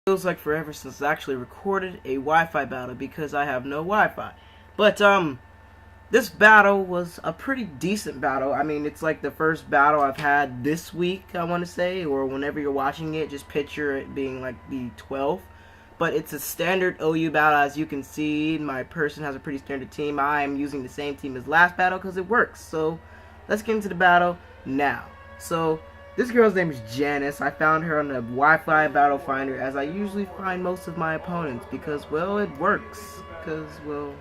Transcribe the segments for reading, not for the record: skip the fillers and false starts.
Feels like forever since I actually recorded a Wi-Fi battle because I have no Wi-Fi. But this battle was a pretty decent battle. I mean, it's like the first battle I've had this week, I want to say, or whenever you're watching it, just picture it being like the 12th. But it's a standard OU battle, as you can see. My person has a pretty standard team. I am using the same team as last battle because it works. So let's get into the battle now. So this girl's name is Janice. I found her on the Wi-Fi battle finder, as I usually find most of my opponents because, well, it works. Because, well,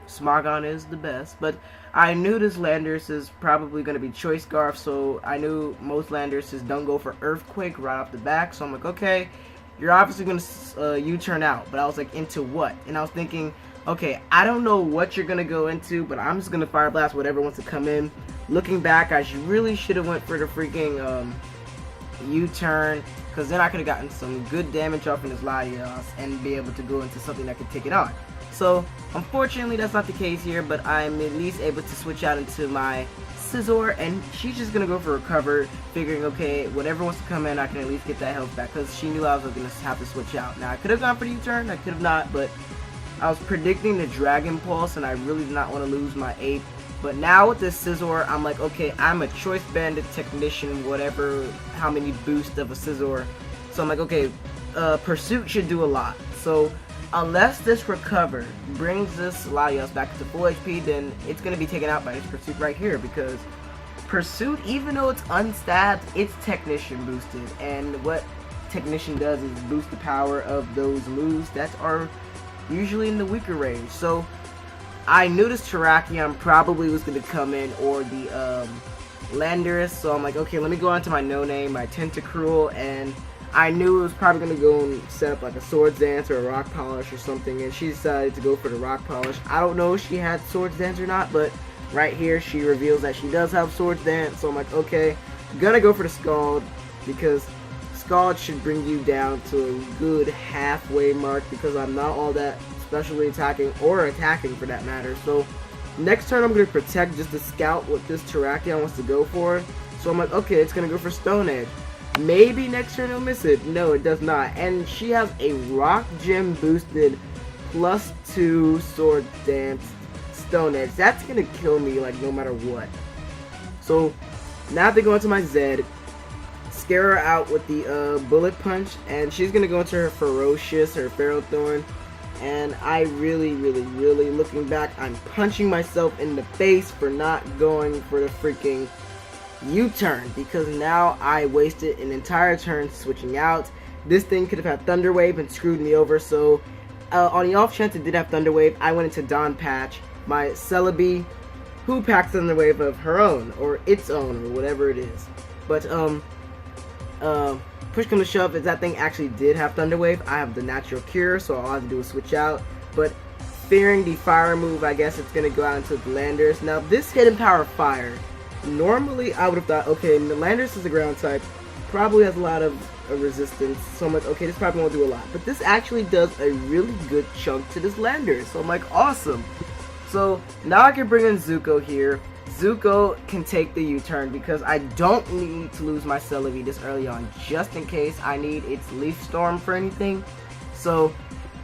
Smogon is the best. But I knew this Landers is probably going to be Choice Scarf, so I knew most Landerses don't go for Earthquake right off the back. So I'm like, okay, you're obviously going to U-turn out. But I was like, into what? And I was thinking, okay, I don't know what you're going to go into, but I'm just going to Fire Blast whatever wants to come in. Looking back, I really should have went for the freaking U-turn, because then I could have gotten some good damage off in his Latios and be able to go into something that could take it on. So, unfortunately, that's not the case here, but I'm at least able to switch out into my Scizor, and she's just going to go for Recover, figuring, okay, whatever wants to come in, I can at least get that health back, because she knew I was going to have to switch out. Now, I could have gone for the U-turn, I could have not, but I was predicting the Dragon Pulse, and I really did not want to lose my Ape. But now with this Scizor, I'm like, okay, I'm a Choice Bandit Technician, whatever, how many boosts of a Scizor. So I'm like, okay, Pursuit should do a lot. So unless this Recover brings this Latios back to full HP, then it's going to be taken out by this Pursuit right here. Because Pursuit, even though it's unstabbed, it's Technician boosted. And what Technician does is boost the power of those moves that are usually in the weaker range. So I knew this Terrakion probably was going to come in, or the Landorus, so I'm like, okay, let me go on to my no-name, my Tentacruel, and I knew it was probably going to go and set up like a Swords Dance or a Rock Polish or something, and she decided to go for the Rock Polish. I don't know if she had Swords Dance or not, but right here she reveals that she does have Swords Dance, so I'm like, okay, I'm gonna go for the Scald, because Scald should bring you down to a good halfway mark, because I'm not all that specially attacking, or attacking for that matter. So next turn I'm going to protect just to scout what this Terrakion wants to go for. So I'm like, okay, it's going to go for Stone Edge. Maybe next turn it'll miss it. No, it does not. And she has a Rock Gem boosted +2 Sword Dance Stone Edge. That's going to kill me like no matter what. So now they go into my Zed, scare her out with the Bullet Punch, and she's going to go into her Ferocious, her Ferrothorn. And I really, looking back, I'm punching myself in the face for not going for the freaking U-turn, because now I wasted an entire turn switching out. This thing could have had Thunder Wave and screwed me over, so on the off chance it did have Thunder Wave, I went into Dawn Patch, my Celebi, who packs Thunder Wave of her own, or its own, or whatever it is. But, push come to shove, if that thing actually did have Thunder Wave, I have the Natural Cure, so all I have to do is switch out. But fearing the Fire move, I guess it's going to go out into the Landers. Now, this Hidden Power Fire, normally I would have thought, okay, the Landers is a ground type, probably has a lot of resistance, so I'm like, okay, this probably won't do a lot. But this actually does a really good chunk to this Landers, so I'm like, awesome. So now I can bring in Zuko here. Zuko can take the U-turn because I don't need to lose my Celebi this early on, just in case I need its Leaf Storm for anything. So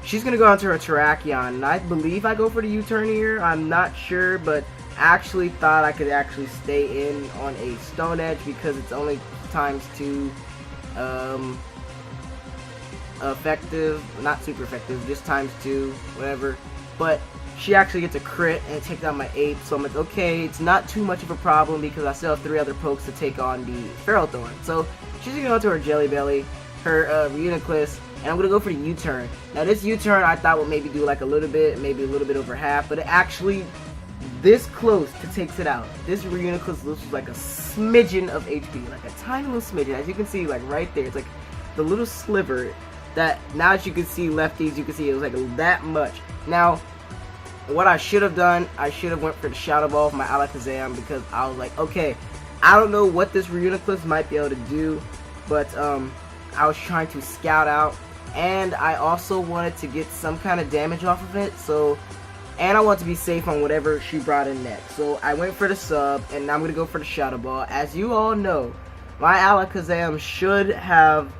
she's going to go onto her Terrakion, and I believe I go for the U-turn here. I'm not sure, but actually thought I could actually stay in on a Stone Edge because it's only ×2 effective, not super effective, just ×2, whatever. But she actually gets a crit and takes out my Ape, so I'm like, okay, it's not too much of a problem because I still have 3 other pokes to take on the Ferrothorn. So she's going to go to her Jelly Belly, her Reuniclus, and I'm going to go for the U-turn. Now this U-turn I thought would maybe do like a little bit, maybe a little bit over half, but it actually this close to takes it out. This Reuniclus looks like a smidgen of HP, like a tiny little smidgen. As you can see, like right there, it's like the little sliver that now as you can see lefties, you can see it was like that much. Now, what I should have done, I should have went for the Shadow Ball of my Alakazam, because I was like, okay, I don't know what this Reuniclus might be able to do, but I was trying to scout out, and I also wanted to get some kind of damage off of it, so, and I want to be safe on whatever she brought in next. So I went for the sub, and now I'm going to go for the Shadow Ball. As you all know, my Alakazam should have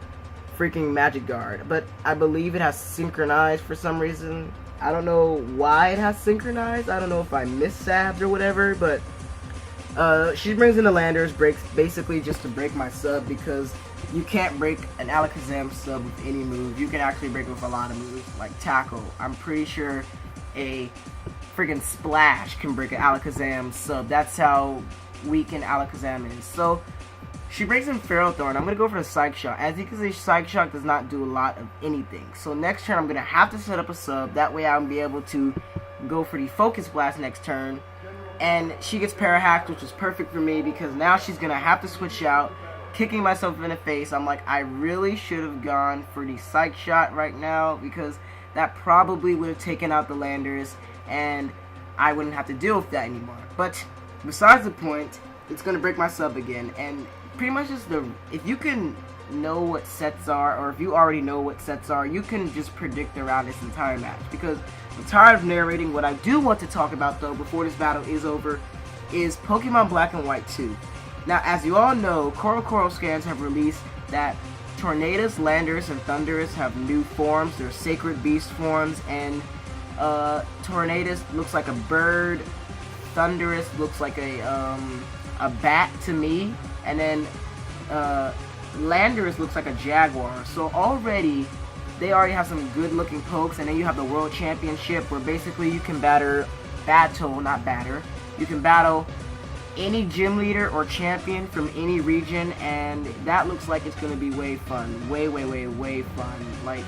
freaking Magic Guard. But I believe it has synchronized for some reason. I don't know why it has synchronized. I don't know if I missed sabs or whatever, but she brings in the Landers, breaks basically just to break my sub, because you can't break an Alakazam sub with any move. You can actually break it with a lot of moves, like Tackle. I'm pretty sure a friggin' Splash can break an Alakazam sub. That's how weak an Alakazam is. So she breaks in Feral Thorn. I'm going to go for the Psych Shock. As you can see, Psych Shock does not do a lot of anything. So next turn, I'm going to have to set up a sub. That way I'll be able to go for the Focus Blast next turn. And she gets Parahacked, which is perfect for me, because now she's going to have to switch out, kicking myself in the face. I'm like, I really should have gone for the Psych Shot right now, because that probably would have taken out the Landers, and I wouldn't have to deal with that anymore. But besides the point, it's going to break my sub again, and pretty much just if you can know what sets are, or if you already know what sets are, you can just predict around this entire match, because I'm tired of narrating. What I do want to talk about, though, before this battle is over, is Pokemon Black and White 2. Now, as you all know, Coral scans have released that Tornadus, Landers, and Thundurus have new forms. They're Sacred Beast forms, and Tornadus looks like a bird, Thundurus looks like a bat to me, and then Landers looks like a jaguar. So they already have some good looking pokes, and then you have the World Championship, where basically you can you can battle any gym leader or champion from any region, and that looks like it's going to be way fun. Way fun. Like,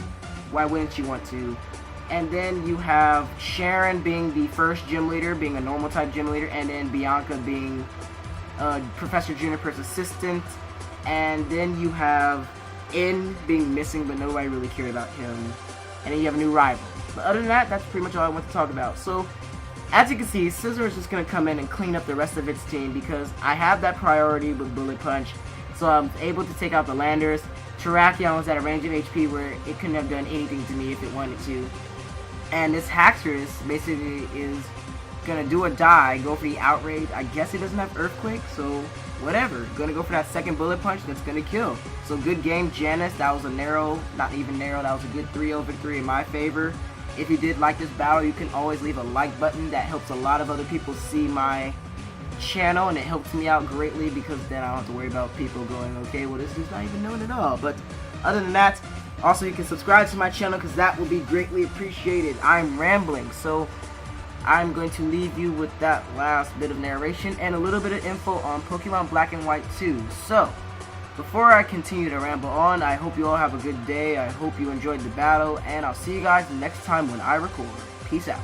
why wouldn't you want to? And then you have Sharon being the first gym leader, being a normal type gym leader, and then Bianca being Professor Juniper's assistant, and then you have In being missing, but nobody really cared about him, and then you have a new rival. But other than that, that's pretty much all I want to talk about. So, as you can see, Scizor is just going to come in and clean up the rest of its team, because I have that priority with Bullet Punch, so I'm able to take out the Landers. Terrakion was at a range of HP where it couldn't have done anything to me if it wanted to. And this Haxorus basically is going to do or die, go for the Outrage. I guess it doesn't have Earthquake, so whatever. Going to go for that second Bullet Punch that's going to kill. So good game, Janice. That was a not even narrow, that was a good 3-0 victory in my favor. If you did like this battle, you can always leave a like button. That helps a lot of other people see my channel, and it helps me out greatly, because then I don't have to worry about people going, okay, well, this dude's not even known at all. But other than that, also you can subscribe to my channel, because that will be greatly appreciated. I'm rambling, so I'm going to leave you with that last bit of narration and a little bit of info on Pokemon Black and White 2. So, before I continue to ramble on, I hope you all have a good day. I hope you enjoyed the battle, and I'll see you guys next time when I record. Peace out.